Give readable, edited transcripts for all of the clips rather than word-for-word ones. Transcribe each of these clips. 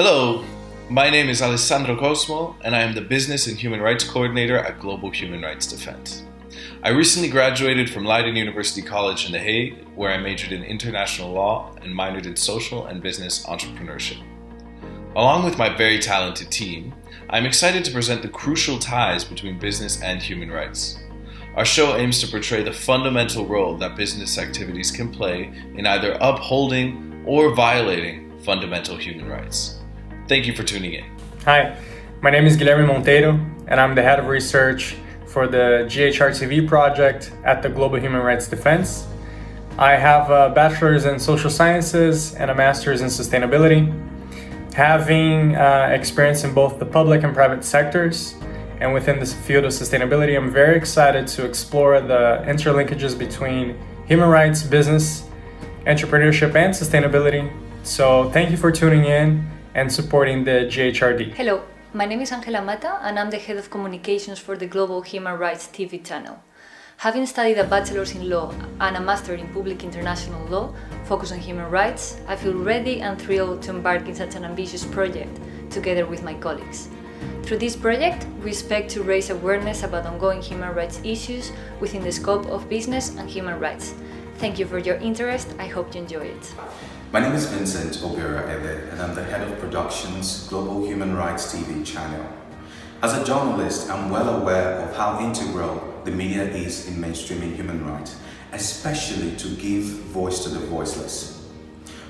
Hello, my name is Alessandro Cosmo, and I am the Business and Human Rights Coordinator at Global Human Rights Defense. I recently graduated from Leiden University College in The Hague, where I majored in international law and minored in social and business entrepreneurship. Along with my very talented team, I'm excited to present the crucial ties between business and human rights. Our show aims to portray the fundamental role that business activities can play in either upholding or violating fundamental human rights. Thank you for tuning in. Hi, my name is Guilherme Monteiro, and I'm the head of research for the GHRTV project at the Global Human Rights Defense. I have a bachelor's in social sciences and a master's in sustainability. Having experience in both the public and private sectors, and within this field of sustainability, I'm very excited to explore the interlinkages between human rights, business, entrepreneurship, and sustainability. So thank you for tuning in and supporting the GHRD. Hello, my name is Angela Mata and I'm the head of communications for the Global Human Rights TV channel. Having studied a bachelor's in law and a master in public international law focused on human rights, I feel ready and thrilled to embark in such an ambitious project together with my colleagues. Through this project, we expect to raise awareness about ongoing human rights issues within the scope of business and human rights. Thank you for your interest. I hope you enjoy it. My name is Vincent Obiora Ede, and I'm the head of productions, Global Human Rights TV channel. As a journalist, I'm well aware of how integral the media is in mainstreaming human rights, especially to give voice to the voiceless.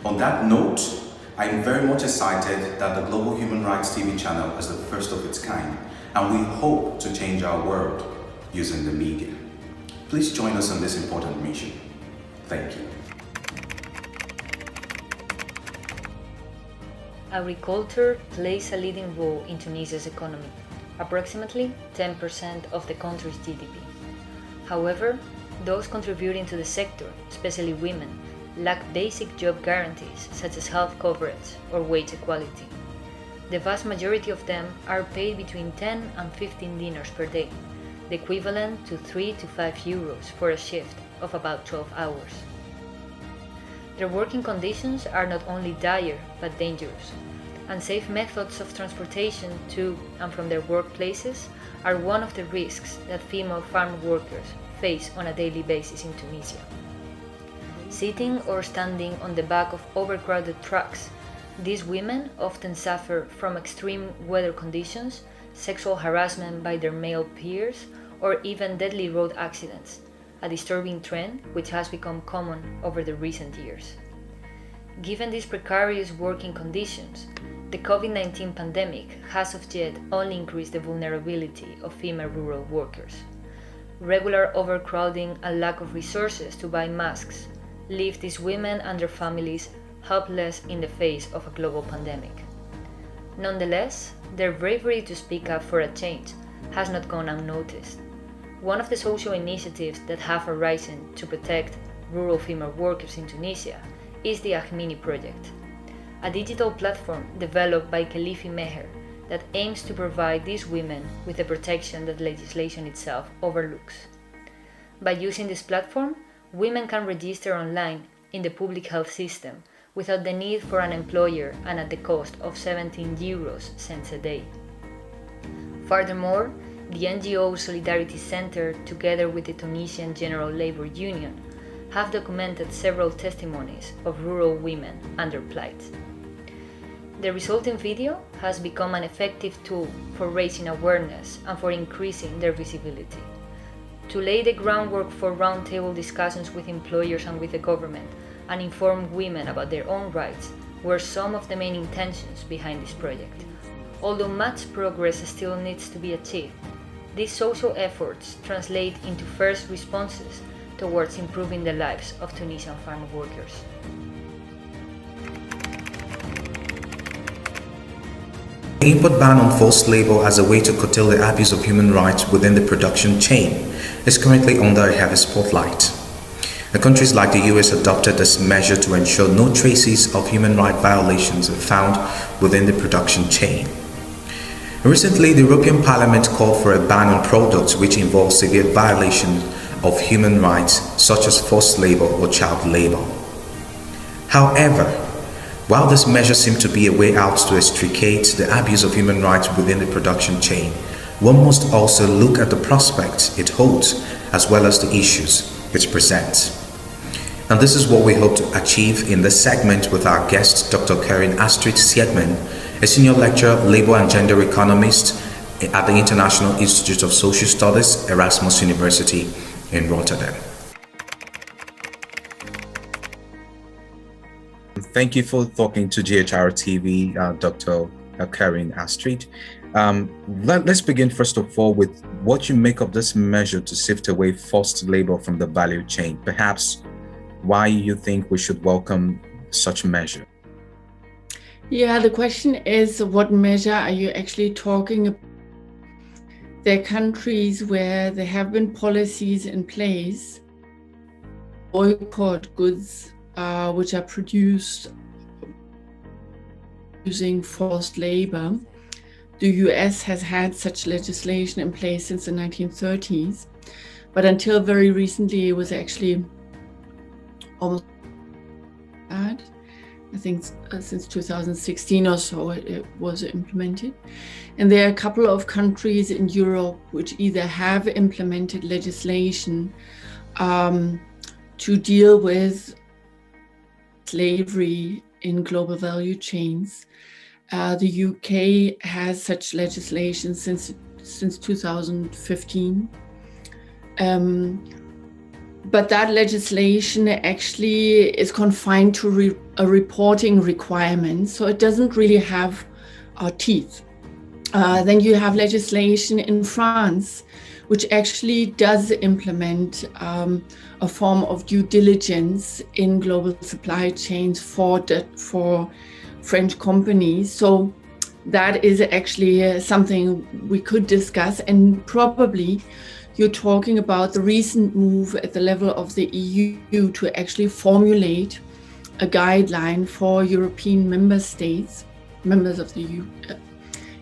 On that note, I'm very much excited that the Global Human Rights TV channel is the first of its kind, and we hope to change our world using the media. Please join us on this important mission. Thank you. Agriculture plays a leading role in Tunisia's economy, approximately 10% of the country's GDP. However, those contributing to the sector, especially women, lack basic job guarantees such as health coverage or wage equality. The vast majority of them are paid between 10 and 15 dinars per day, the equivalent to 3 to 5 euros for a shift of about 12 hours. Their working conditions are not only dire but dangerous. Unsafe methods of transportation to and from their workplaces are one of the risks that female farm workers face on a daily basis in Tunisia. Sitting or standing on the back of overcrowded trucks, these women often suffer from extreme weather conditions, sexual harassment by their male peers, or even deadly road accidents, a disturbing trend which has become common over the recent years. Given these precarious working conditions, the COVID-19 pandemic has of yet only increased the vulnerability of female rural workers. Regular overcrowding and lack of resources to buy masks leave these women and their families helpless in the face of a global pandemic. Nonetheless, their bravery to speak up for a change has not gone unnoticed. One of the social initiatives that have arisen to protect rural female workers in Tunisia is the Ahmini project, a digital platform developed by Khalifi Meher that aims to provide these women with the protection that legislation itself overlooks. By using this platform, women can register online in the public health system without the need for an employer and at the cost of 17 euros cents a day. Furthermore, the NGO Solidarity Center, together with the Tunisian General Labor Union, have documented several testimonies of rural women and their plight. The resulting video has become an effective tool for raising awareness and for increasing their visibility. To lay the groundwork for roundtable discussions with employers and with the government and inform women about their own rights were some of the main intentions behind this project. Although much progress still needs to be achieved, these social efforts translate into first responses towards improving the lives of Tunisian farm workers. The import ban on forced labor as a way to curtail the abuse of human rights within the production chain is currently under a heavy spotlight. The countries like the US adopted this measure to ensure no traces of human rights violations are found within the production chain. Recently, the European Parliament called for a ban on products which involve severe violations of human rights such as forced labor or child labor. However, While this measure seemed to be a way out to extricate the abuse of human rights within the production chain, one must also look at the prospects it holds as well as the issues it presents. And this is what we hope to achieve in this segment with our guest, Dr. Karin Astrid Siegman, a senior lecturer, labor and gender economist at the International Institute of Social Studies, Erasmus University in Rotterdam. Thank you for talking to GHRTV, Dr. Karin Astrid. Let's begin first of all with what you make of this measure to sift away forced labor from the value chain. Perhaps why you think we should welcome such measure. Yeah, the question is, what measure are you actually talking about? There are countries where there have been policies in place, boycott goods which are produced using forced labor. The US has had such legislation in place since the 1930s, but until very recently it was actually almost bad. I think since 2016 or so it was implemented. And there are a couple of countries in Europe which either have implemented legislation to deal with slavery in global value chains. The UK has such legislation since 2015. But that legislation actually is confined to a reporting requirement, so it doesn't really have teeth. Then you have legislation in France, which actually does implement a form of due diligence in global supply chains for French companies. So that is actually something we could discuss, and probably you're talking about the recent move at the level of the EU to actually formulate a guideline for European member states, members of the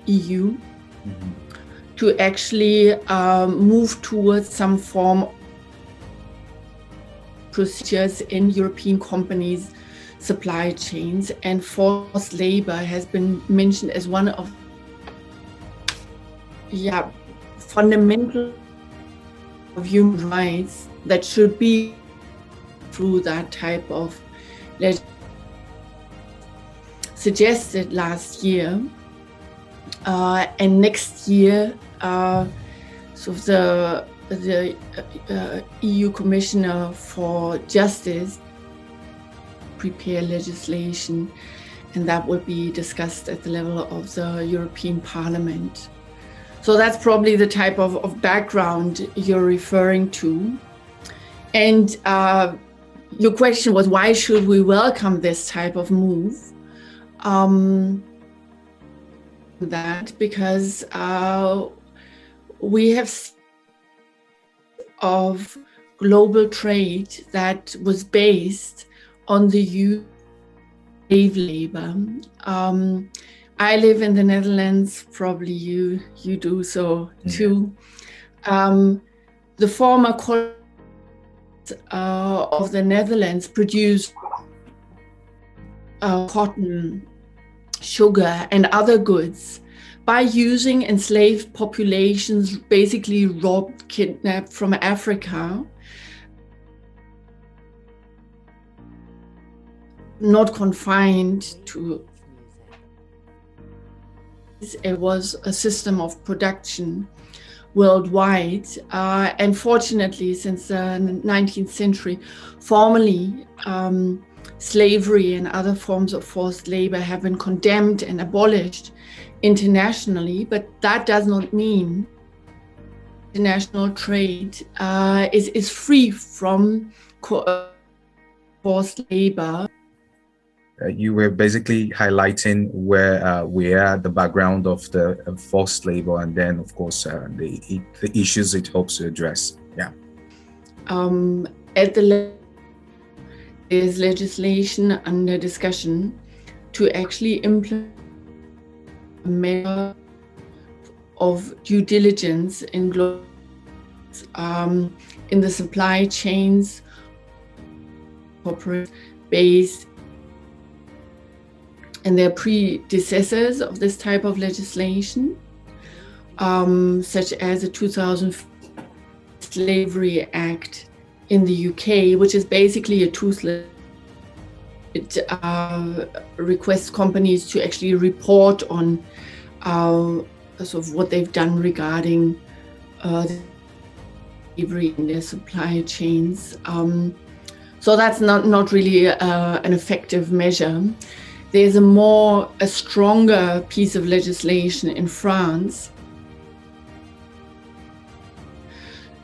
EU, to actually move towards some form of procedures in European companies' supply chains. And forced labor has been mentioned as one of fundamental of human rights that should be through that type of legislation. Suggested last year, and next year, so the EU Commissioner for Justice prepare legislation, and that will be discussed at the level of the European Parliament. So that's probably the type of background you're referring to. And your question was, why should we welcome this type of move? Because we have seen of global trade that was based on the use of slave labor. I live in the Netherlands, probably you do so too. The former colonies of the Netherlands produced cotton, sugar, and other goods by using enslaved populations, basically robbed, kidnapped from Africa, not confined to. It was a system of production worldwide. And fortunately, since the 19th century, formally, slavery and other forms of forced labor have been condemned and abolished internationally, but that does not mean international trade is free from forced labor. You were basically highlighting where we are at the background of the forced labor, and then, of course, the issues it hopes to address. Yeah. At the level, there's legislation under discussion to actually implement a measure of due diligence in global, in the supply chains, corporate based and their predecessors of this type of legislation, such as the 2000 Slavery Act in the UK, which is basically a toothless. It requests companies to actually report on sort of what they've done regarding slavery in their supply chains. So that's not really an effective measure. There's a stronger piece of legislation in France.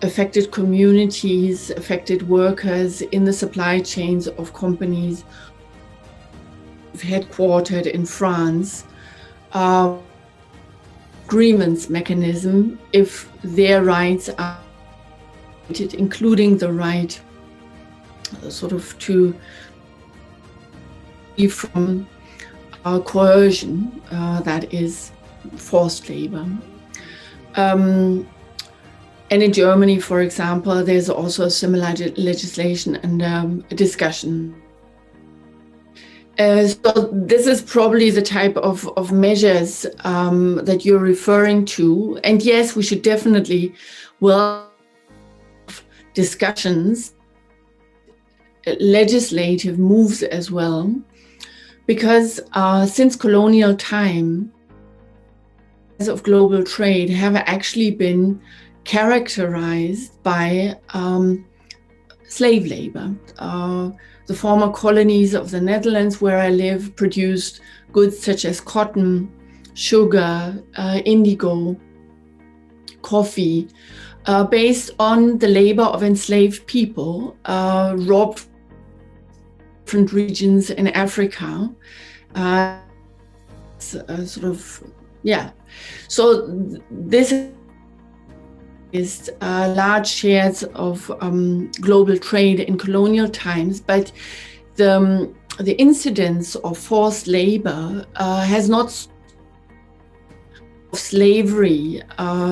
Affected communities, affected workers in the supply chains of companies headquartered in France, grievance mechanism if their rights are including the right sort of to be from coercion, that is forced labor. And in Germany, for example, there's also similar legislation and a discussion. So this is probably the type of measures that you're referring to. And yes, we should definitely discussions, legislative moves as well, because since colonial time, of global trade have actually been characterized by slave labor. The former colonies of the Netherlands, where I live, produced goods such as cotton, sugar, indigo, coffee, based on the labor of enslaved people, robbed from different regions in Africa. So this is large shares of global trade in colonial times, but the incidence of forced labor has not slavery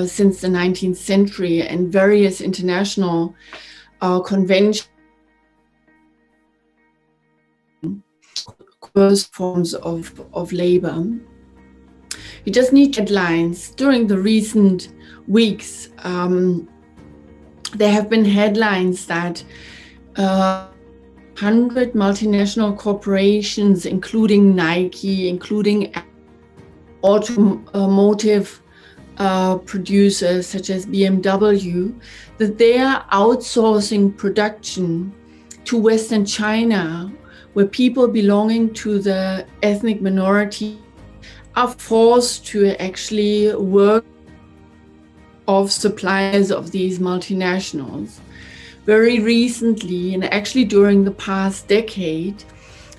since the 19th century, and various international conventions, forms of labor. You just need headlines. During the recent weeks, there have been headlines that 100 multinational corporations, including Nike, including automotive producers such as BMW, that they are outsourcing production to Western China, where people belonging to the ethnic minority are forced to actually work of suppliers of these multinationals. Very recently, and actually during the past decade,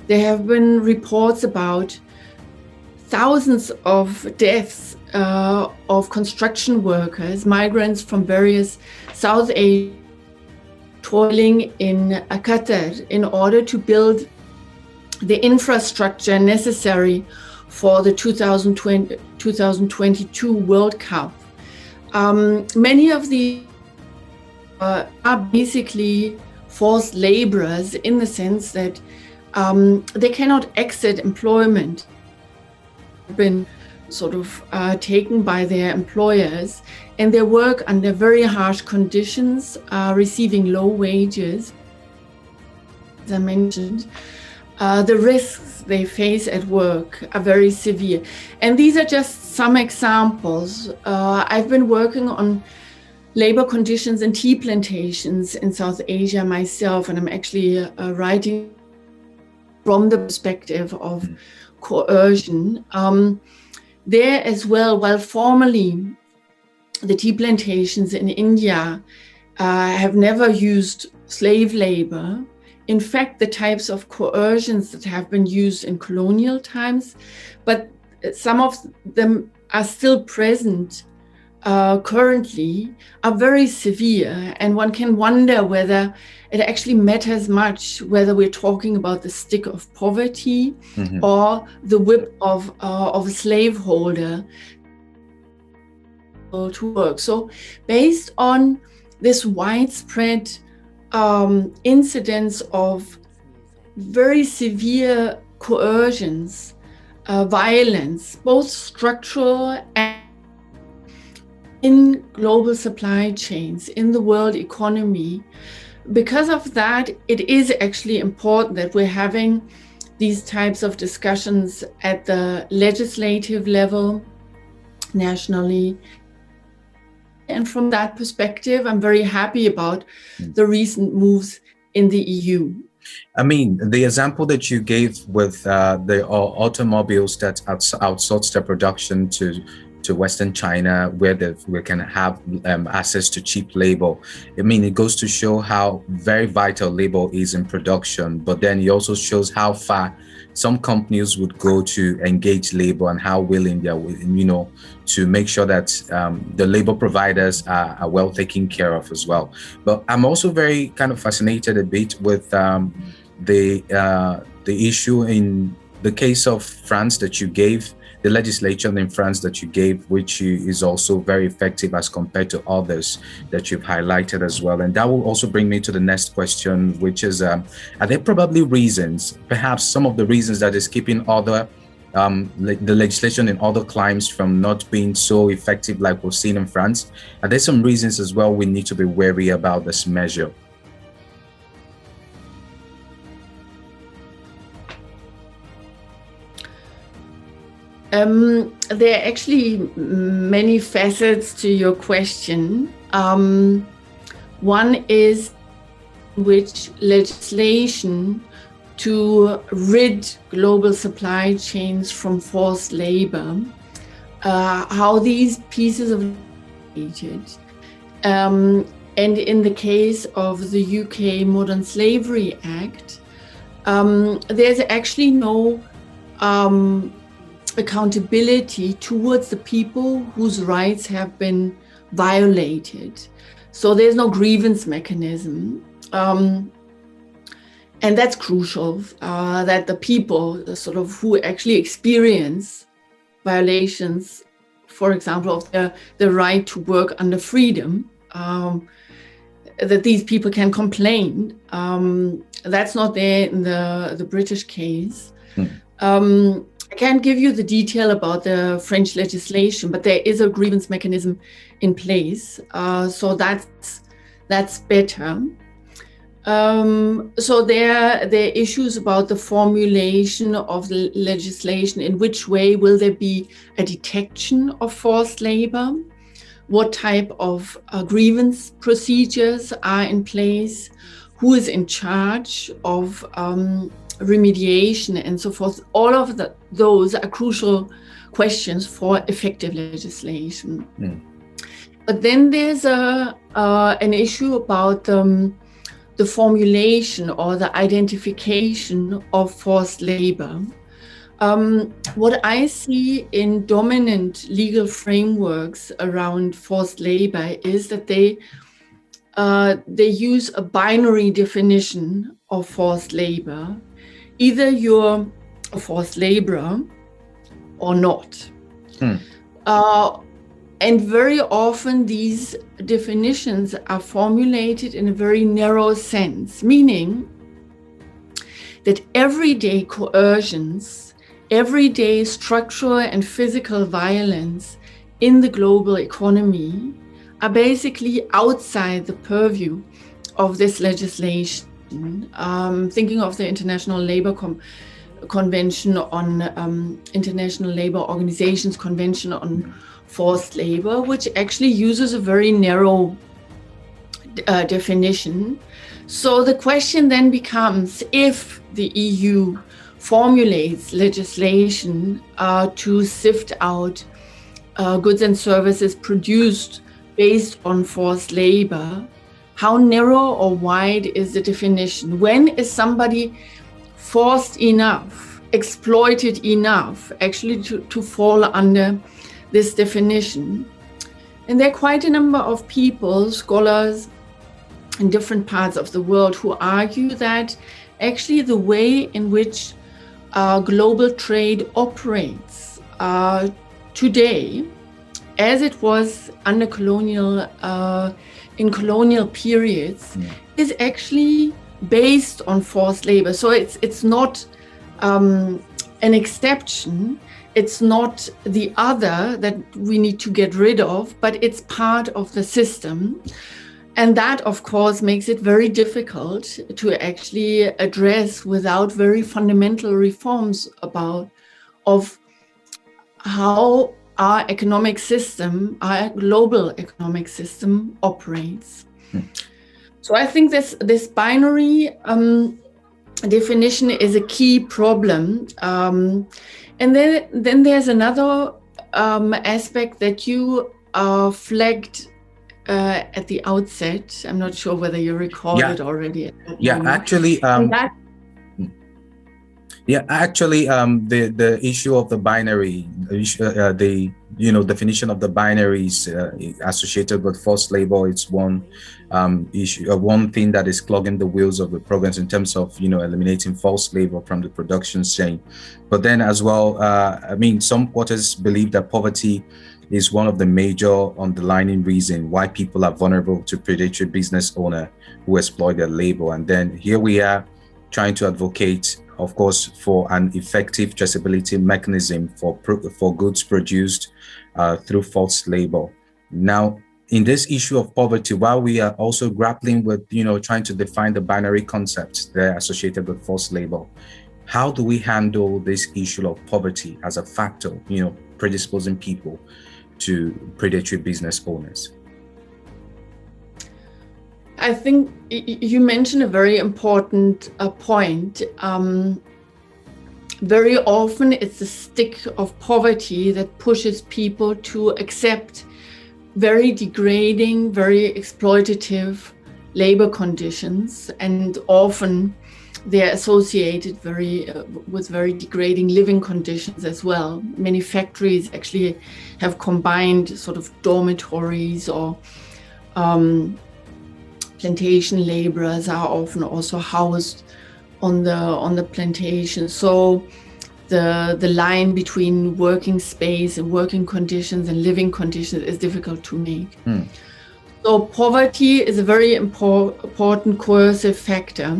there have been reports about thousands of deaths of construction workers, migrants from various South Asia, toiling in Qatar in order to build the infrastructure necessary for the 2022 World Cup. Many of these are basically forced laborers in the sense that they cannot exit employment. They've been sort of taken by their employers, and they work under very harsh conditions, receiving low wages. As I mentioned, the risks they face at work are very severe. And these are just some examples. I've been working on labor conditions in tea plantations in South Asia myself, and I'm actually writing from the perspective of coercion. There as well, while formerly the tea plantations in India have never used slave labor, in fact, the types of coercions that have been used in colonial times, but some of them are still present currently, are very severe. And one can wonder whether it actually matters much whether we're talking about the stick of poverty or the whip of a slaveholder to work. So based on this widespread incidence of very severe coercions, violence, both structural and in global supply chains, in the world economy. Because of that, it is actually important that we're having these types of discussions at the legislative level, nationally. And from that perspective, I'm very happy about the recent moves in the EU. I mean, the example that you gave with the automobiles that outsource their production to Western China, where we can have access to cheap labor. I mean, it goes to show how very vital labor is in production, but then it also shows how far some companies would go to engage labor and how willing they are, to make sure that the labor providers are well taken care of as well. But I'm also very kind of fascinated a bit with the issue in the case of France that you gave, the legislation in France that you gave, which is also very effective as compared to others that you've highlighted as well. And that will also bring me to the next question, which is, are there probably reasons, perhaps some of the reasons that is keeping other the legislation in other climes from not being so effective like we've seen in France? Are there some reasons as well we need to be wary about this measure? There are actually many facets to your question. One is which legislation to rid global supply chains from forced labor, how these pieces of and in the case of the UK Modern Slavery Act, there's actually no accountability towards the people whose rights have been violated. So there's no grievance mechanism. And that's crucial, that the people who actually experience violations, for example, of the right to work under freedom, that these people can complain. That's not there in the British case. I can't give you the detail about the French legislation, but there is a grievance mechanism in place. So that's better. So there are issues about the formulation of the legislation. In which way will there be a detection of forced labor? What type of grievance procedures are in place? Who is in charge of remediation and so forth? All of those are crucial questions for effective legislation. But then there's an issue about the formulation or the identification of forced labor. What I see in dominant legal frameworks around forced labor is that they use a binary definition of forced labor. Either you're a forced laborer or not. And very often these definitions are formulated in a very narrow sense, meaning that everyday coercions, everyday structural and physical violence in the global economy are basically outside the purview of this legislation. Thinking of the International Labour Convention on International Labour Organizations Convention on Forced Labor, which actually uses a very narrow definition. So the question then becomes, if the EU formulates legislation to sift out goods and services produced based on forced labor, how narrow or wide is the definition? When is somebody forced enough, exploited enough, actually to fall under this definition? And there are quite a number of people, scholars in different parts of the world, who argue that actually the way in which global trade operates today, as it was under in colonial periods, is actually based on forced labor. So it's not an exception. It's not the other that we need to get rid of, but it's part of the system. And that, of course, makes it very difficult to actually address without very fundamental reforms of how our economic system, our global economic system operates. So I think this binary definition is a key problem. And then there's another aspect that you flagged at the outset. I'm not sure whether you recall it already. Actually, the issue of the binary, the definition of the binaries associated with forced labor, it's one issue, one thing that is clogging the wheels of the programs in terms of eliminating forced labor from the production chain. But then as well, some quarters believe that poverty is one of the major underlying reasons why people are vulnerable to predatory business owners who exploit their labor. And then here we are trying to advocate, of course, for an effective traceability mechanism for goods produced through forced labor. Now, in this issue of poverty, while we are also grappling with, trying to define the binary concepts that are associated with forced labor, how do we handle this issue of poverty as a factor, predisposing people to predatory business owners? I think you mentioned a very important point. Very often it's the stick of poverty that pushes people to accept very degrading, very exploitative labor conditions, and often they're associated with very degrading living conditions as well. Many factories actually have combined sort of dormitories, or plantation laborers are often also housed on the plantation. So the line between working space and working conditions and living conditions is difficult to make. So poverty is a very important coercive factor.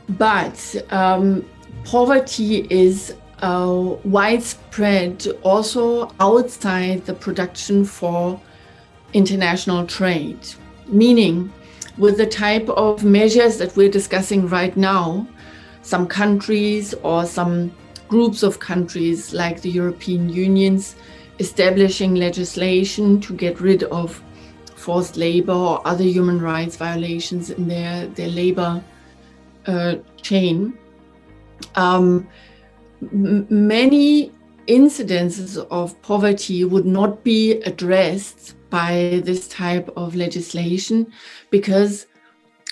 But poverty is widespread also outside the production for international trade, meaning with the type of measures that we're discussing right now, some countries or some groups of countries like the European Union's establishing legislation to get rid of forced labor or other human rights violations in their labor chain. Many incidences of poverty would not be addressed by this type of legislation because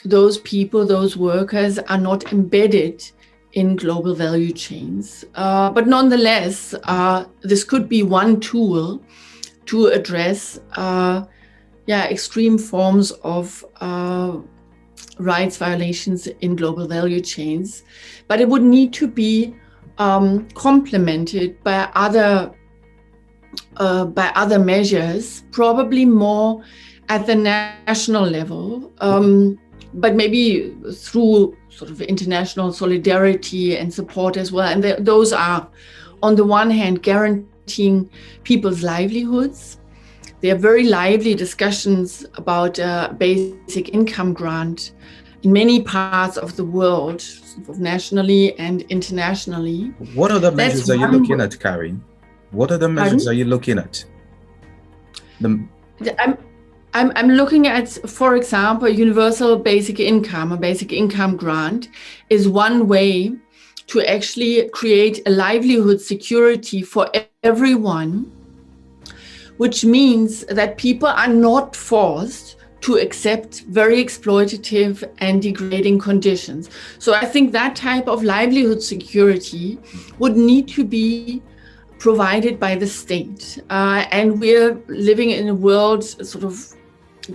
those people, those workers are not embedded in global value chains. But nonetheless, this could be one tool to address extreme forms of rights violations in global value chains. But it would need to be complemented by other measures, probably more at the national level, but maybe through sort of international solidarity and support as well. And those are, on the one hand, guaranteeing people's livelihoods. There are very lively discussions about basic income grant in many parts of the world, nationally and internationally. What other measures are you looking at, Karin? What other measures are you looking at? I'm looking at, for example, universal basic income. A basic income grant is one way to actually create a livelihood security for everyone, which means that people are not forced to accept very exploitative and degrading conditions. So I think that type of livelihood security would need to be provided by the state. And we're living in a world sort of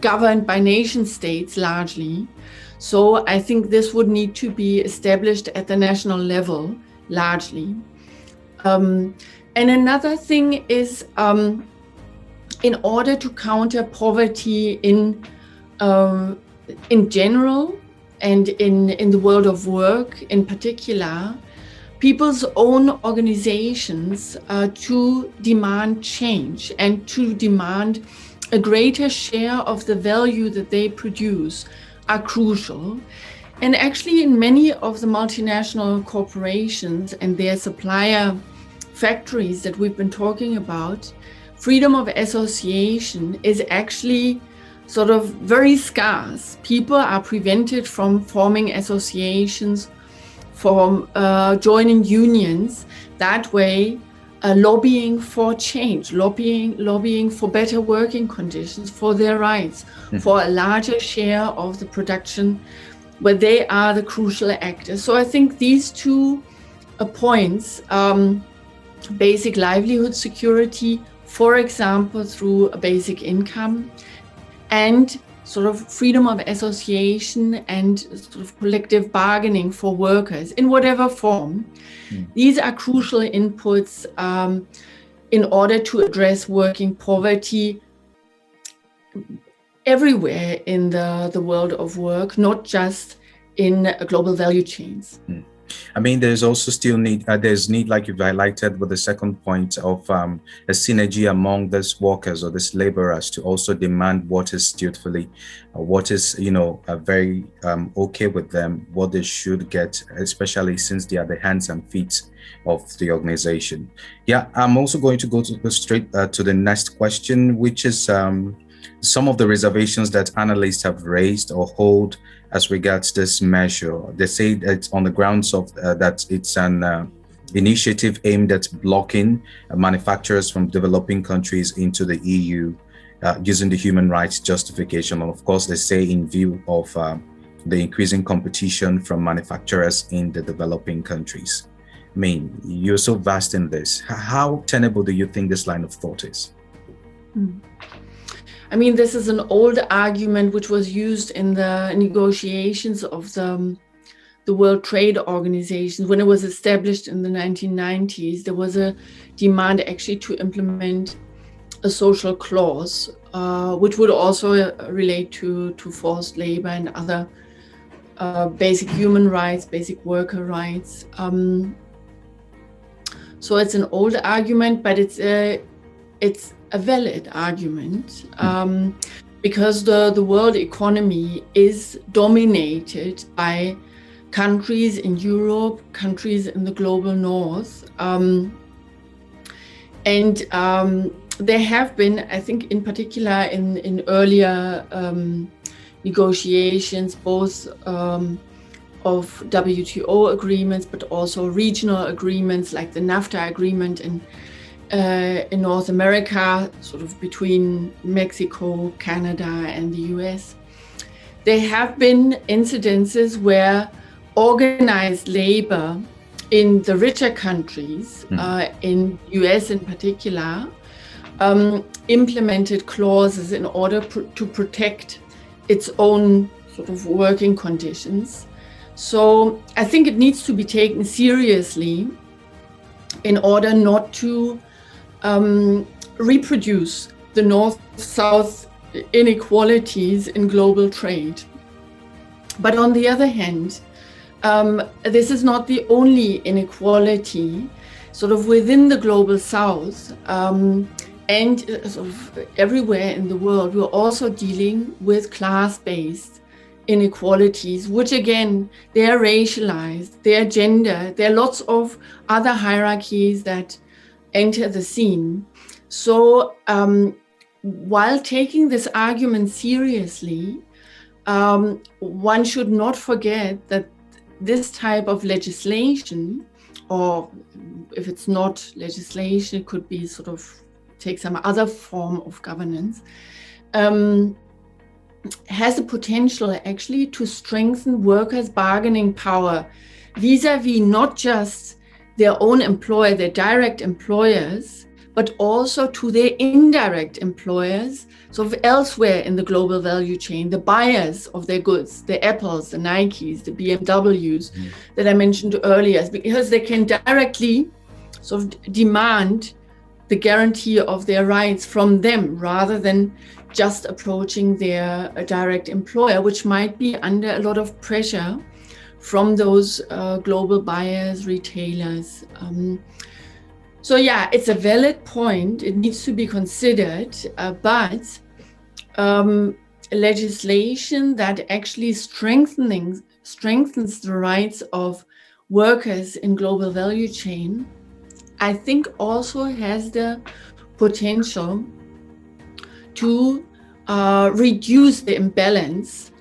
governed by nation states largely. So I think this would need to be established at the national level largely. And another thing is, in order to counter poverty in general, and in the world of work in particular, people's own organizations to demand change and to demand a greater share of the value that they produce are crucial. And actually, in many of the multinational corporations and their supplier factories that we've been talking about, freedom of association is actually sort of very scarce. People are prevented from forming associations, from joining unions. That way, lobbying for change, lobbying for better working conditions, for their rights, for a larger share of the production, where they are the crucial actors. So I think these two points, basic livelihood security, for example, through a basic income, and sort of freedom of association and sort of collective bargaining for workers in whatever form. These are crucial inputs in order to address working poverty everywhere in the world of work, not just in global value chains. I mean, there's also still need, there's need, like you've highlighted with the second point, of a synergy among these workers or these laborers to also demand what is dutifully, what is, very okay with them, what they should get, especially since they are the hands and feet of the organization. Yeah, I'm also going to go straight to the next question, which is some of the reservations that analysts have raised or hold as regards this measure. They say that it's on the grounds of that it's an initiative aimed at blocking manufacturers from developing countries into the EU using the human rights justification. And of course, they say in view of the increasing competition from manufacturers in the developing countries. I mean, you're so vast in this. How tenable do you think this line of thought is? I mean, this is an old argument which was used in the negotiations of the World Trade Organization. When it was established in the 1990s, there was a demand actually to implement a social clause, which would also relate to forced labor and other basic human rights, basic worker rights. So it's an old argument, but it's a valid argument because the world economy is dominated by countries in Europe, countries in the global north. And there have been, I think in particular in earlier negotiations, both of WTO agreements, but also regional agreements like the NAFTA agreement in North America, sort of between Mexico, Canada, and the US. There have been incidences where organized labor in the richer countries, in US in particular, implemented clauses in order to protect its own sort of working conditions. So I think it needs to be taken seriously in order not to reproduce the North-South inequalities in global trade. But on the other hand, this is not the only inequality sort of within the global South and sort of everywhere in the world. We're also dealing with class-based inequalities, which again, they're racialized, they're gender, there are lots of other hierarchies that enter the scene. So while taking this argument seriously, one should not forget that this type of legislation, or if it's not legislation, it could be sort of take some other form of governance, has the potential actually to strengthen workers' bargaining power vis-a-vis not just their own employer, their direct employers, but also to their indirect employers, sort of elsewhere in the global value chain, the buyers of their goods, the Apples, the Nikes, the BMWs that I mentioned earlier, because they can directly sort of demand the guarantee of their rights from them rather than just approaching their direct employer, which might be under a lot of pressure from those global buyers, retailers. So yeah, it's a valid point. It needs to be considered, but legislation that actually strengthens the rights of workers in global value chain, I think also has the potential to reduce the imbalance,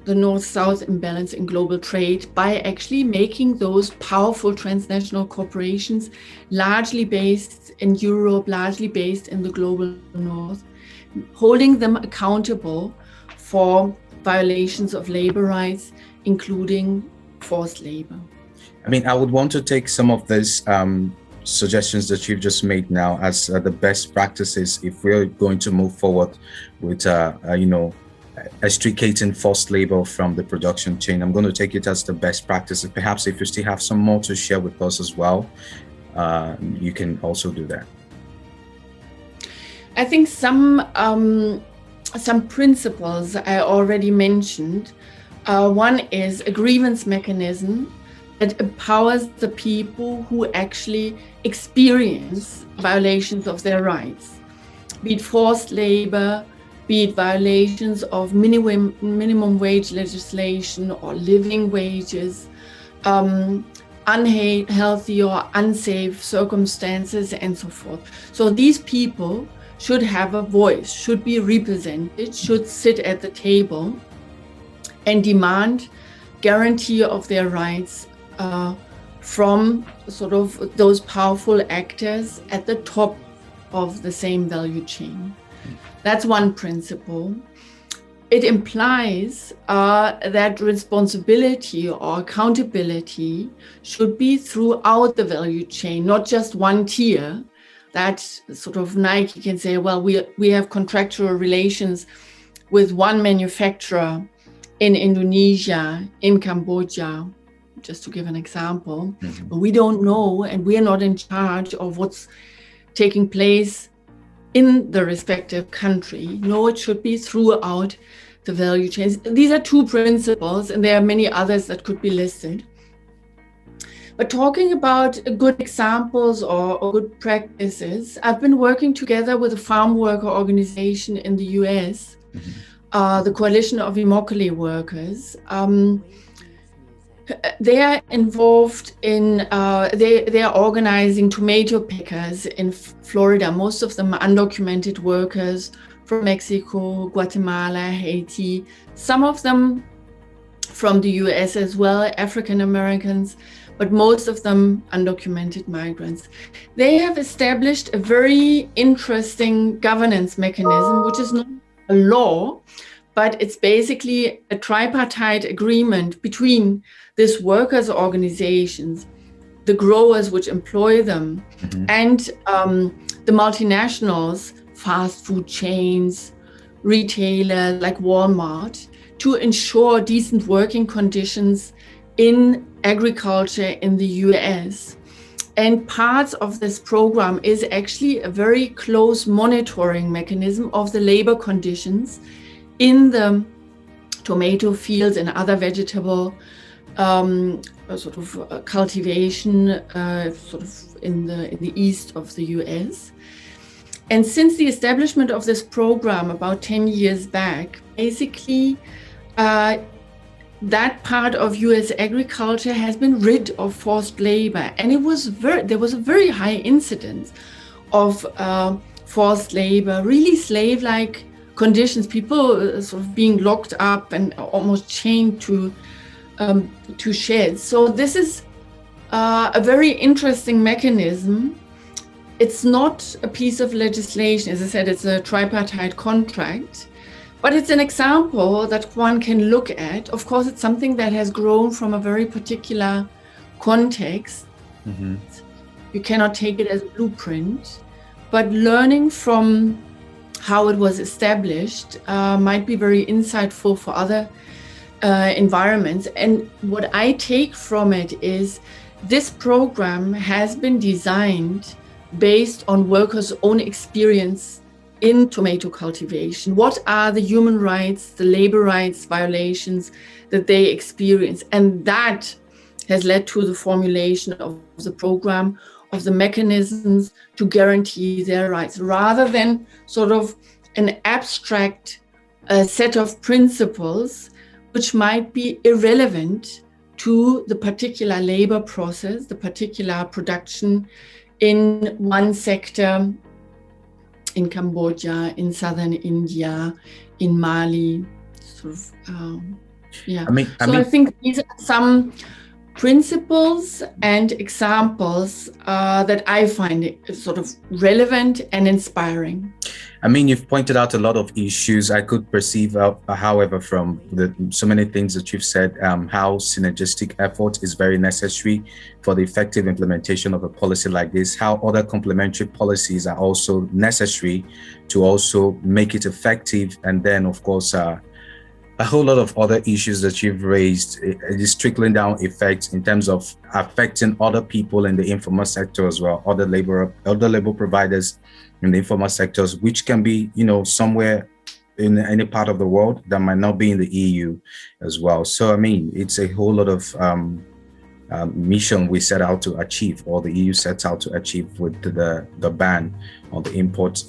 the North-South imbalance in global trade, by actually making those powerful transnational corporations largely based in Europe, largely based in the global North, holding them accountable for violations of labor rights, including forced labor. I mean, I would want to take some of these suggestions that you've just made now as the best practices if we're going to move forward with, extricating forced labor from the production chain. I'm going to take it as the best practices. Perhaps if you still have some more to share with us as well, you can also do that. I think some principles I already mentioned. One is a grievance mechanism that empowers the people who actually experience violations of their rights, be it forced labor, be it violations of minimum wage legislation or living wages, unhealthy or unsafe circumstances, and so forth. So these people should have a voice, should be represented, should sit at the table and demand guarantee of their rights from sort of those powerful actors at the top of the same value chain. That's one principle. It implies that responsibility or accountability should be throughout the value chain, not just one tier. That sort of Nike can say, well, we have contractual relations with one manufacturer in Indonesia, in Cambodia, just to give an example. Mm-hmm. But we don't know, and we are not in charge of what's taking place in the respective country. No, it should be throughout the value chains. These are two principles, and there are many others that could be listed. But talking about good examples or good practices, I've been working together with a farm worker organization in the US, the Coalition of Immokalee Workers. They are involved in, they are organizing tomato pickers in Florida, most of them undocumented workers from Mexico, Guatemala, Haiti, some of them from the US as well, African Americans, but most of them undocumented migrants. They have established a very interesting governance mechanism, which is not a law, but it's basically a tripartite agreement between these workers' organizations, the growers which employ them, and the multinationals, fast food chains, retailers like Walmart, to ensure decent working conditions in agriculture in the US. And parts of this program is actually a very close monitoring mechanism of the labor conditions in the tomato fields and other vegetable cultivation sort of in the east of the US. And since the establishment of this program about 10 years back, basically that part of US agriculture has been rid of forced labor, and there was a very high incidence of forced labor, really slave-like conditions, people sort of being locked up and almost chained to sheds. So this is a very interesting mechanism. It's not a piece of legislation. As I said, it's a tripartite contract, but it's an example that one can look at. Of course, it's something that has grown from a very particular context. You cannot take it as a blueprint, but learning from how it was established might be very insightful for other environments. And what I take from it is this program has been designed based on workers' own experience in tomato cultivation. What are the human rights, the labor rights violations that they experience? And that has led to the formulation of the program, of the mechanisms to guarantee their rights, rather than sort of an abstract set of principles which might be irrelevant to the particular labor process, the particular production in one sector, in Cambodia, in southern India, in Mali, sort of, I think these are some principles and examples that I find sort of relevant and inspiring. I mean, you've pointed out a lot of issues. I could perceive, however, from so many things that you've said, how synergistic effort is very necessary for the effective implementation of a policy like this, how other complementary policies are also necessary to also make it effective. And then, of course, a whole lot of other issues that you've raised. It is trickling down effects in terms of affecting other people in the informal sector as well, other labor providers in the informal sectors, which can be, somewhere in any part of the world that might not be in the EU as well. So, I mean, it's a whole lot of mission we set out to achieve, or the EU sets out to achieve with the ban on the import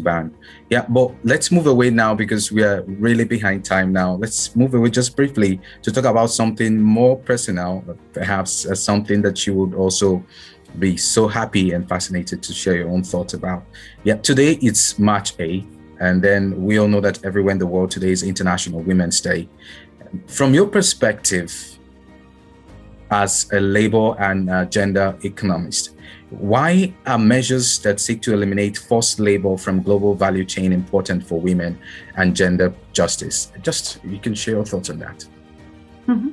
ban. Yeah, but let's move away now because we are really behind time now. Let's move away just briefly to talk about something more personal, perhaps something that you would also be so happy and fascinated to share your own thoughts about. Yeah, today it's March 8th, and then we all know that everywhere in the world today is International Women's Day. From your perspective as a labor and gender economist, why are measures that seek to eliminate forced labor from global value chain important for women and gender justice? Just, you can share your thoughts on that. Mm-hmm.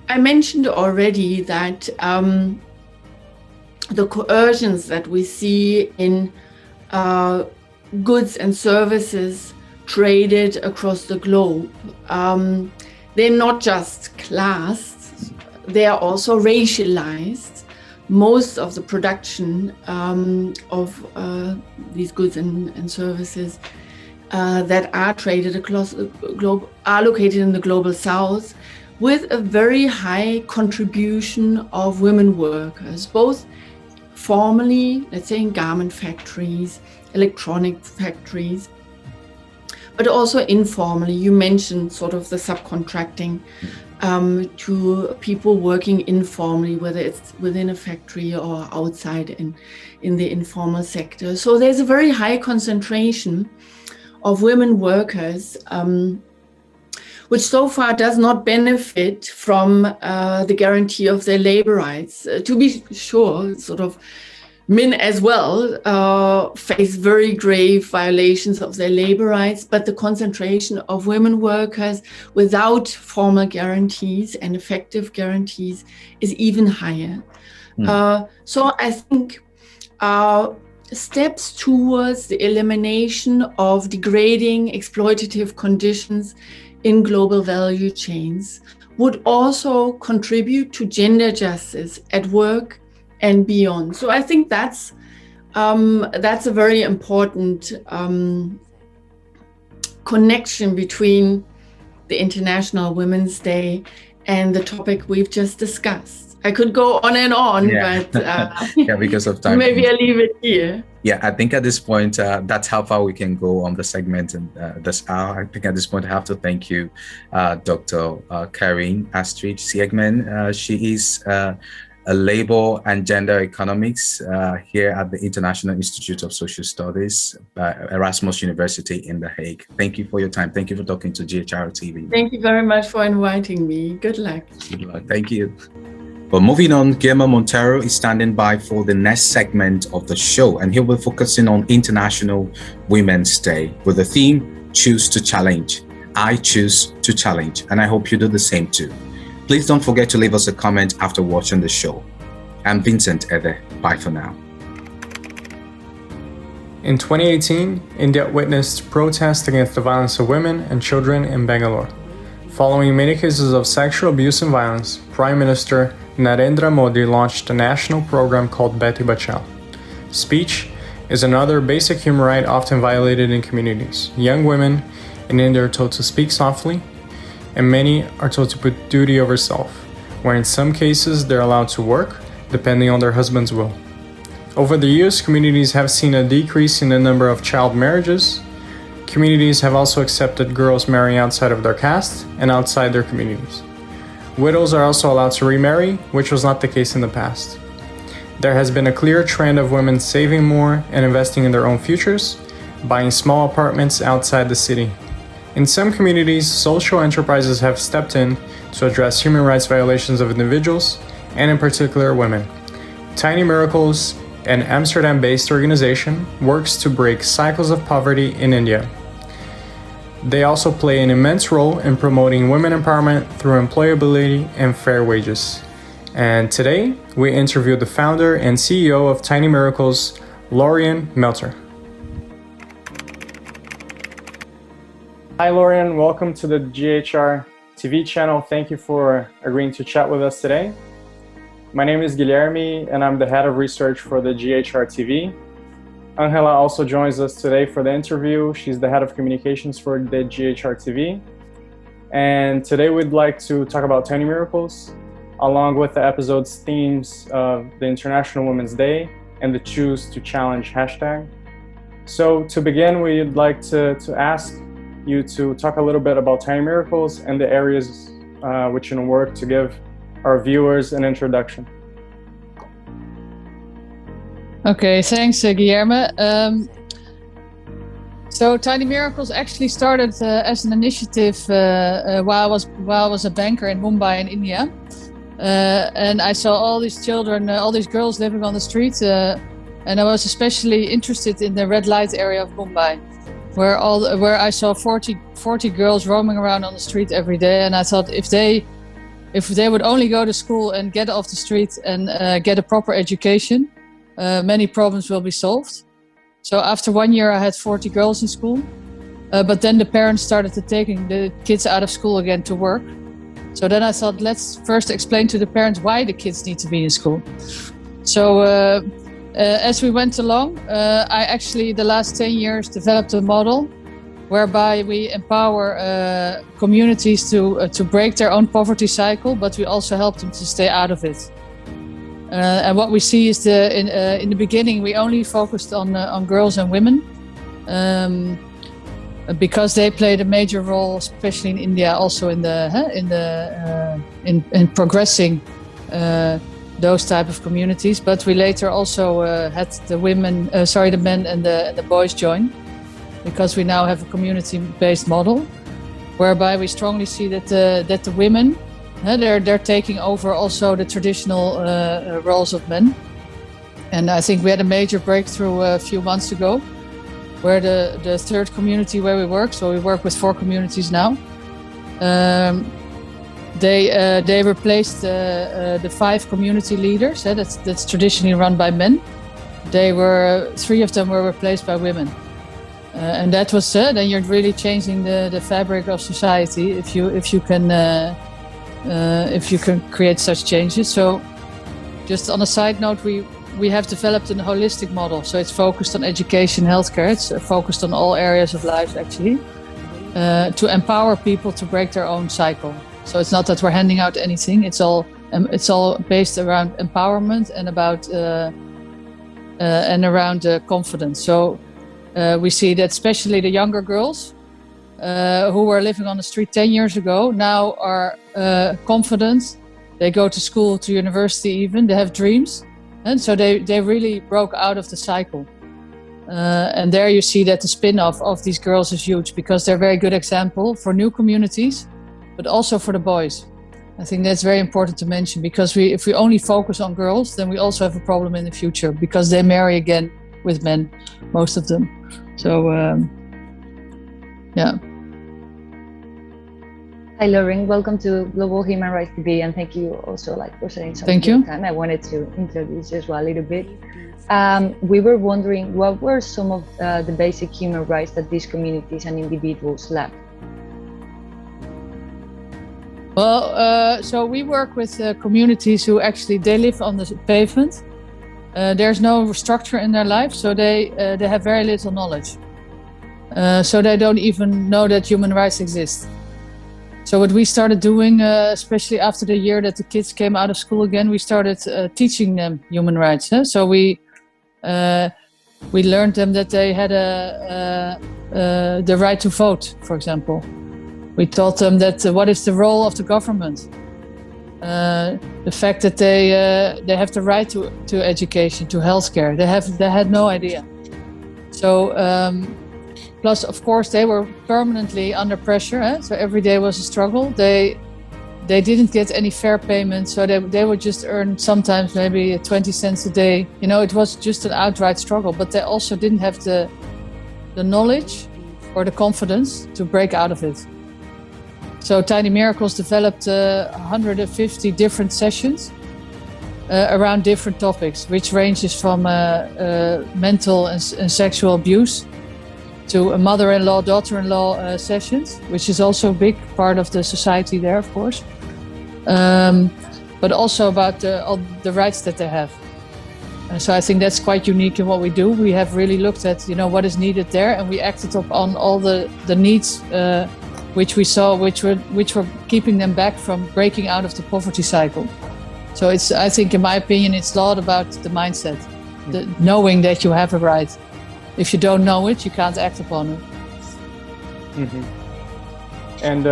I mentioned already that the coercions that we see in goods and services traded across the globe, they're not just classed, they are also racialized. Most of the production of these goods and services that are traded across the globe are located in the global south, with a very high contribution of women workers, both formally, let's say in garment factories, electronic factories, but also informally. You mentioned sort of the subcontracting to people working informally, whether it's within a factory or outside in the informal sector. So there's a very high concentration of women workers, which so far does not benefit from the guarantee of their labor rights. To be sure, sort of men as well face very grave violations of their labor rights, but the concentration of women workers without formal guarantees and effective guarantees is even higher. So I think steps towards the elimination of degrading, exploitative conditions in global value chains would also contribute to gender justice at work and beyond. So I think that's a very important connection between the International Women's Day and the topic we've just discussed. I could go on and on, but yeah, because of time. Maybe I'll leave it here. Yeah, I think at this point, that's how far we can go on the segment and this hour. I think at this point, I have to thank you, Dr. Karin Astrid Siegman. She is a labor and gender economics here at the International Institute of Social Studies, Erasmus University in The Hague. Thank you for your time. Thank you for talking to GHRTV. Thank you very much for inviting me. Good luck. Good luck. Thank you. But moving on, Guillermo Montero is standing by for the next segment of the show, and he'll be focusing on International Women's Day with the theme, Choose to Challenge. I choose to challenge, and I hope you do the same too. Please don't forget to leave us a comment after watching the show. I'm Vincent Ede. Bye for now. In 2018, India witnessed protests against the violence of women and children in Bangalore. Following many cases of sexual abuse and violence, Prime Minister Narendra Modi launched a national program called Beti Bachao. Speech is another basic human right often violated in communities. Young women in India are told to speak softly, and many are told to put duty over self, where in some cases they're allowed to work, depending on their husband's will. Over the years, communities have seen a decrease in the number of child marriages. Communities have also accepted girls marrying outside of their caste and outside their communities. Widows are also allowed to remarry, which was not the case in the past. There has been a clear trend of women saving more and investing in their own futures, buying small apartments outside the city. In some communities, social enterprises have stepped in to address human rights violations of individuals, and in particular women. Tiny Miracles, an Amsterdam-based organization, works to break cycles of poverty in India. They also play an immense role in promoting women empowerment through employability and fair wages. And today, we interviewed the founder and CEO of Tiny Miracles, Lorian Melter. Hi Lorian, welcome to the GHRTV channel. Thank you for agreeing to chat with us today. My name is Guilherme and I'm the head of research for the GHRTV. Angela also joins us today for the interview. She's the head of communications for the GHRTV. And today we'd like to talk about Tiny Miracles, along with the episode's themes of the International Women's Day and the Choose to Challenge hashtag. So to begin, we'd like to ask you to talk a little bit about Tiny Miracles and the areas which you work to give our viewers an introduction. Okay, thanks, Guilherme. So Tiny Miracles actually started as an initiative while I was a banker in Mumbai in India. And I saw all these children, all these girls living on the street, and I was especially interested in the red light area of Mumbai, where I saw 40 girls roaming around on the street every day. And I thought if they would only go to school and get off the street and get a proper education, many problems will be solved. So after 1 year, I had 40 girls in school, but then the parents started taking the kids out of school again to work. So then I thought, let's first explain to the parents why the kids need to be in school. So as we went along, I actually, the last 10 years, developed a model whereby we empower communities to break their own poverty cycle, but we also help them to stay out of it. And what we see is in the beginning, we only focused on girls and women. Because they played a major role, especially in India, also in progressing those type of communities. But we later also had the men and the boys join, because we now have a community-based model, whereby we strongly see that the women they're taking over also the traditional roles of men. And I think we had a major breakthrough a few months ago, where the third community where we work, so we work with 4 communities now, they replaced the 5 community leaders that's traditionally run by men. 3 of them were replaced by women, and that was then you're really changing the fabric of society if you can create such changes. So just on a side note, we have developed a holistic model. So it's focused on education, healthcare. It's focused on all areas of life, actually, to empower people to break their own cycle. So it's not that we're handing out anything. It's all based around empowerment and around confidence. So we see that especially the younger girls who were living on the street 10 years ago now are confident. They go to school, to university even. They have dreams. And so they really broke out of the cycle. And there you see that the spin-off of these girls is huge, because they're a very good example for new communities, but also for the boys. I think that's very important to mention, because if we only focus on girls, then we also have a problem in the future, because they marry again with men, most of them. So, yeah. Hi, Lauren. Welcome to Global Human Rights TV, and thank you also for saying some of your time. I wanted to introduce you as well a little bit. We were wondering, what were some of the basic human rights that these communities and individuals lack? Well, so we work with communities who actually, they live on the pavement. There's no structure in their life, so they have very little knowledge. So they don't even know that human rights exist. So what we started doing, especially after the year that the kids came out of school again, we started teaching them human rights. So we learned them that they had the right to vote, for example. We taught them that what is the role of the government, the fact that they have the right to education, to healthcare. They had no idea. So plus, of course, they were permanently under pressure. So every day was a struggle. They didn't get any fair payment, so they would just earn sometimes maybe 20 cents a day. You know, it was just an outright struggle. But they also didn't have the knowledge or the confidence to break out of it. So Tiny Miracles developed 150 different sessions around different topics, which ranges from mental and sexual abuse to a mother-in-law, daughter-in-law sessions, which is also a big part of the society there, of course. But also about all the rights that they have. So I think that's quite unique in what we do. We have really looked at, what is needed there, and we acted on all the needs which we saw, which were keeping them back from breaking out of the poverty cycle. So I think, in my opinion, it's a lot about the mindset, the knowing that you have a right. If you don't know it, you can't act upon it. Mm-hmm. And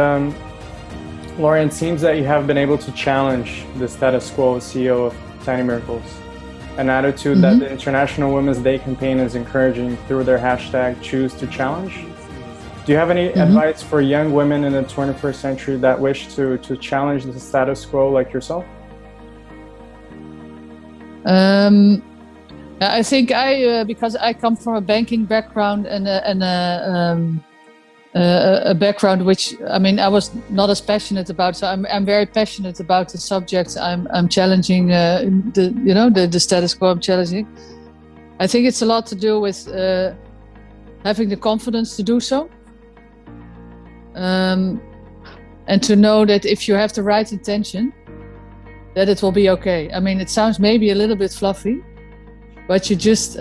Lauren, it seems that you have been able to challenge the status quo as CEO of Tiny Miracles, an attitude that the International Women's Day campaign is encouraging through their hashtag Choose to Challenge. Do you have any advice for young women in the 21st century that wish to challenge the status quo like yourself? I think because I come from a banking background and a background which, I was not as passionate about. So I'm very passionate about the subjects I'm challenging. The status quo I'm challenging. I think it's a lot to do with having the confidence to do so. And to know that if you have the right intention, that it will be okay. It sounds maybe a little bit fluffy, but you just,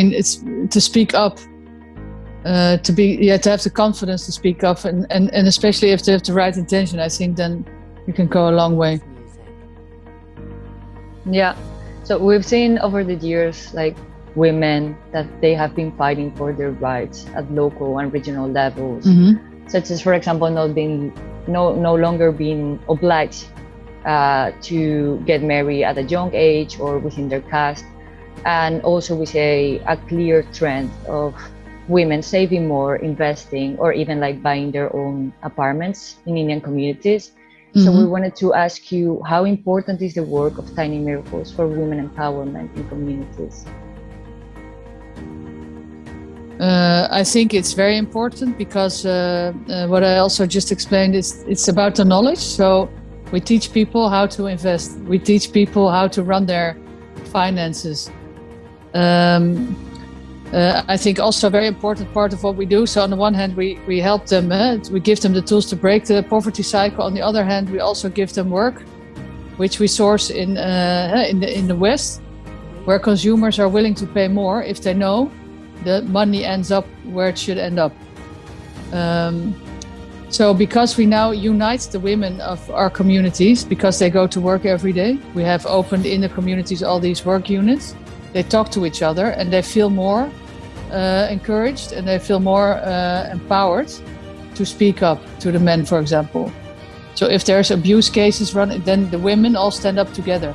it's to speak up, to have the confidence to speak up, and especially if you have the right intention, I think then you can go a long way. Yeah, so we've seen over the years, women that they have been fighting for their rights at local and regional levels, such as, for example, no longer being obliged to get married at a young age or within their caste, and also we say a clear trend of women saving more, investing, or even buying their own apartments in Indian communities. So we wanted to ask you, how important is the work of Tiny Miracles for women empowerment in communities? I think it's very important because what I also just explained is it's about the knowledge. So we teach people how to invest. We teach people how to run their finances. I think also a very important part of what we do. So on the one hand, we help them. We give them the tools to break the poverty cycle. On the other hand, we also give them work, which we source in the West, where consumers are willing to pay more if they know the money ends up where it should end up. So because we now unite the women of our communities, because they go to work every day, we have opened in the communities all these work units. They talk to each other and they feel more encouraged and they feel more empowered to speak up to the men, for example. So if there's abuse cases running, then the women all stand up together.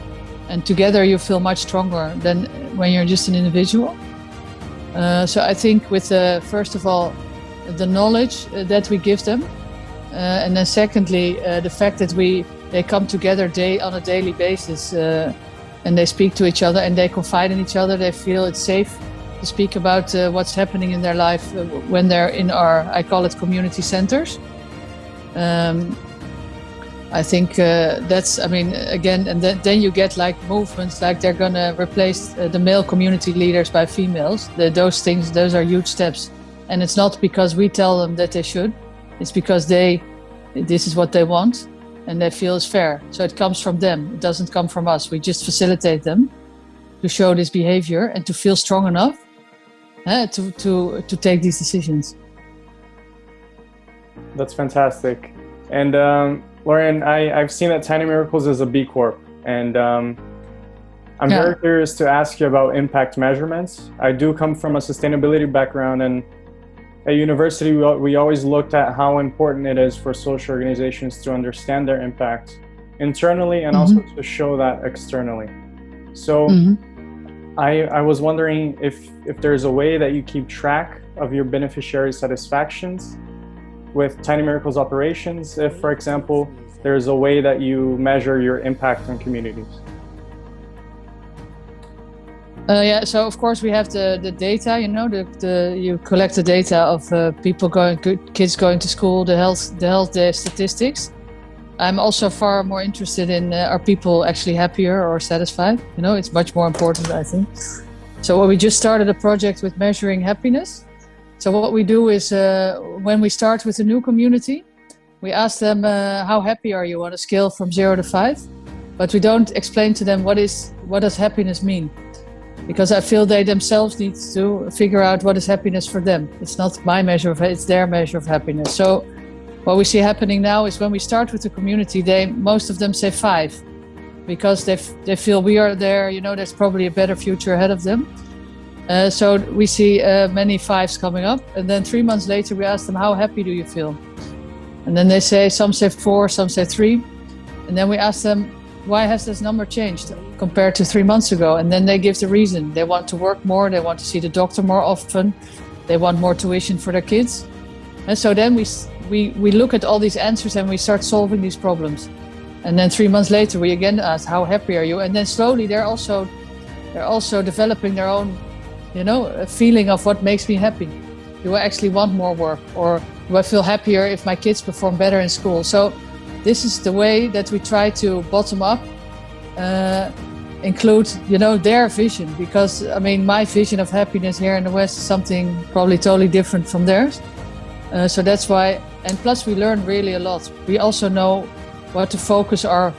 And together you feel much stronger than when you're just an individual. So I think with, first of all, the knowledge that we give them, and then secondly, the fact that they come together on a daily basis and they speak to each other and they confide in each other. They feel it's safe to speak about what's happening in their life when they're in I call it community centers. I think again, and then you get movements like they're going to replace the male community leaders by females. Those are huge steps. And it's not because we tell them that they should. It's because this is what they want and they feel is fair. So it comes from them. It doesn't come from us. We just facilitate them to show this behavior and to feel strong enough to take these decisions. That's fantastic. And Lauren, I've seen that Tiny Miracles is a B Corp, and I'm very curious to ask you about impact measurements. I do come from a sustainability background, and at university we always looked at how important it is for social organizations to understand their impact internally and also to show that externally. So I was wondering if there's a way that you keep track of your beneficiary satisfactions with Tiny Miracles operations, if, for example, there's a way that you measure your impact on communities. So of course we have the data, you collect the data of kids going to school, the health statistics. I'm also far more interested in are people actually happier or satisfied? It's much more important, I think. So we just started a project with measuring happiness. So what we do is when we start with a new community, we ask them how happy are you on a scale from 0 to 5, but we don't explain to them what does happiness mean, because I feel they themselves need to figure out what is happiness for them. It's not my measure of it, it's their measure of happiness. So what we see happening now is when we start with the community, most of them say 5, because they feel we are there, there's probably a better future ahead of them. So we see many 5s coming up, and then 3 months later we ask them, how happy do you feel? And then some say 4, some say 3, and then we ask them, why has this number changed compared to 3 months ago? And then they give the reason. They want to work more, they want to see the doctor more often, they want more tuition for their kids. And so then we look at all these answers and we start solving these problems. And then 3 months later we again ask, how happy are you? And then slowly they're also developing their own a feeling of what makes me happy. Do I actually want more work, or do I feel happier if my kids perform better in school? So this is the way that we try to bottom up include their vision, because my vision of happiness here in the West is something probably totally different from theirs. So that's why, and plus we learn really a lot. We also know what to focus our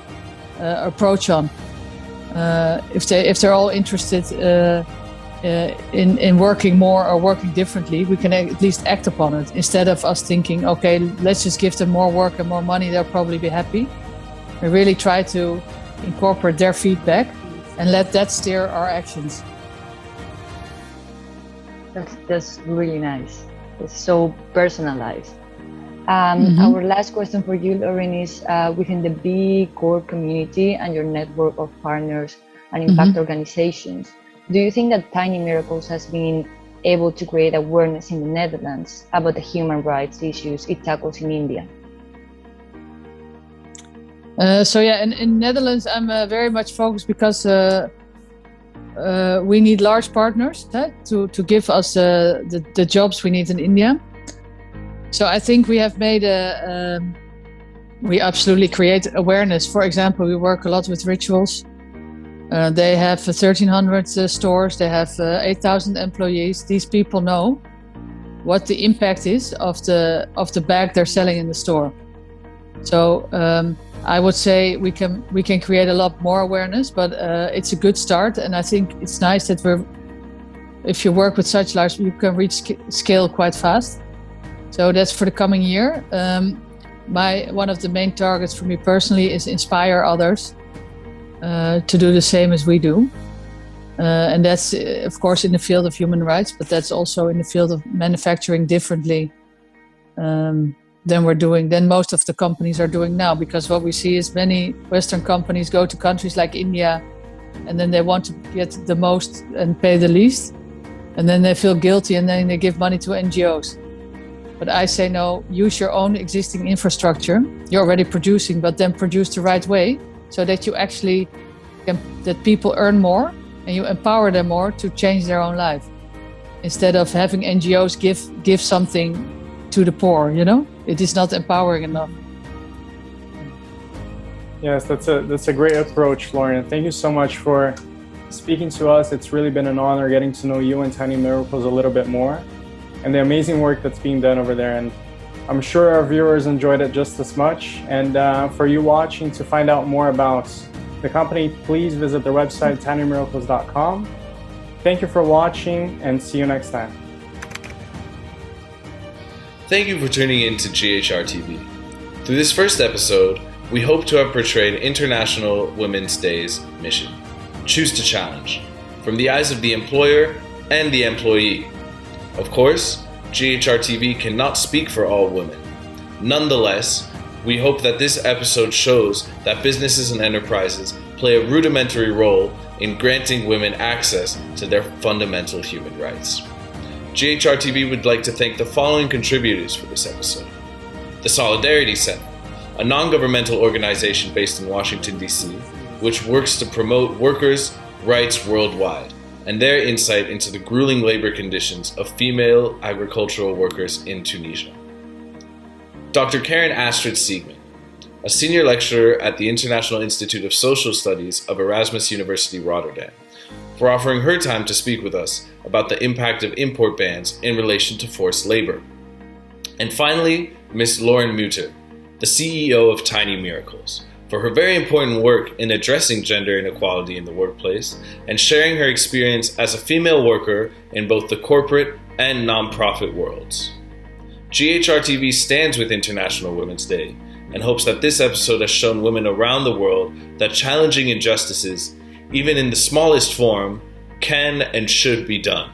approach on. If they're all interested in working more or working differently, we can at least act upon it instead of us thinking, okay, let's just give them more work and more money, they'll probably be happy. We really try to incorporate their feedback and let that steer our actions. That's really nice. It's so personalized. Our last question for you, Lauren, is within the B Corp community and your network of partners and impact organizations, do you think that Tiny Miracles has been able to create awareness in the Netherlands about the human rights issues it tackles in India? In Netherlands, I'm very much focused because we need large partners to give us the jobs we need in India. So I think we have made we absolutely create awareness. For example, we work a lot with rituals. They have 1,300 stores, they have 8,000 employees. These people know what the impact is of the bag they're selling in the store. So I would say we can create a lot more awareness, but it's a good start. And I think it's nice that if you work with such large, you can reach scale quite fast. So that's for the coming year. One of the main targets for me personally is inspire others to do the same as we do. And that's, of course, in the field of human rights, but that's also in the field of manufacturing differently than most of the companies are doing now. Because what we see is many Western companies go to countries like India, and then they want to get the most and pay the least. And then they feel guilty, and then they give money to NGOs. But I say, no, use your own existing infrastructure. You're already producing, but then produce the right way, so that you actually that people earn more and you empower them more to change their own life, instead of having NGOs give something to the poor. It is not empowering enough. Yes, that's a great approach, Lauren. Thank you so much for speaking to us. It's really been an honor getting to know you and Tiny Miracles a little bit more, and the amazing work that's being done over there. And I'm sure our viewers enjoyed it just as much. And for you watching, to find out more about the company, please visit their website, tinymiracles.com. Thank you for watching, and see you next time. Thank you for tuning in to GHRTV. Through this first episode, we hope to have portrayed International Women's Day's mission: choose to challenge, from the eyes of the employer and the employee. Of course, GHRTV cannot speak for all women. Nonetheless, we hope that this episode shows that businesses and enterprises play a rudimentary role in granting women access to their fundamental human rights. GHRTV would like to thank the following contributors for this episode: the Solidarity Center, a non-governmental organization based in Washington, D.C., which works to promote workers' rights worldwide, and their insight into the grueling labor conditions of female agricultural workers in Tunisia. Dr. Karen Astrid Siegman, a senior lecturer at the International Institute of Social Studies of Erasmus University Rotterdam, for offering her time to speak with us about the impact of import bans in relation to forced labor. And finally, Ms. Lauren Mutter, the CEO of Tiny Miracles, for her very important work in addressing gender inequality in the workplace and sharing her experience as a female worker in both the corporate and nonprofit worlds. GHRTV stands with International Women's Day and hopes that this episode has shown women around the world that challenging injustices, even in the smallest form, can and should be done.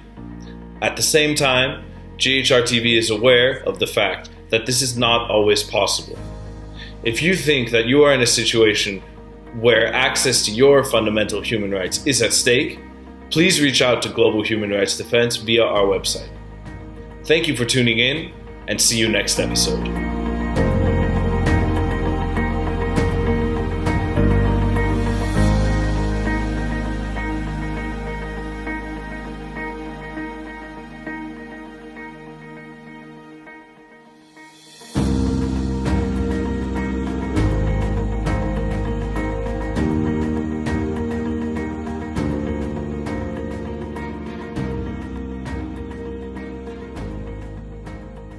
At the same time, GHRTV is aware of the fact that this is not always possible. If you think that you are in a situation where access to your fundamental human rights is at stake, please reach out to Global Human Rights Defense via our website. Thank you for tuning in, and see you next episode.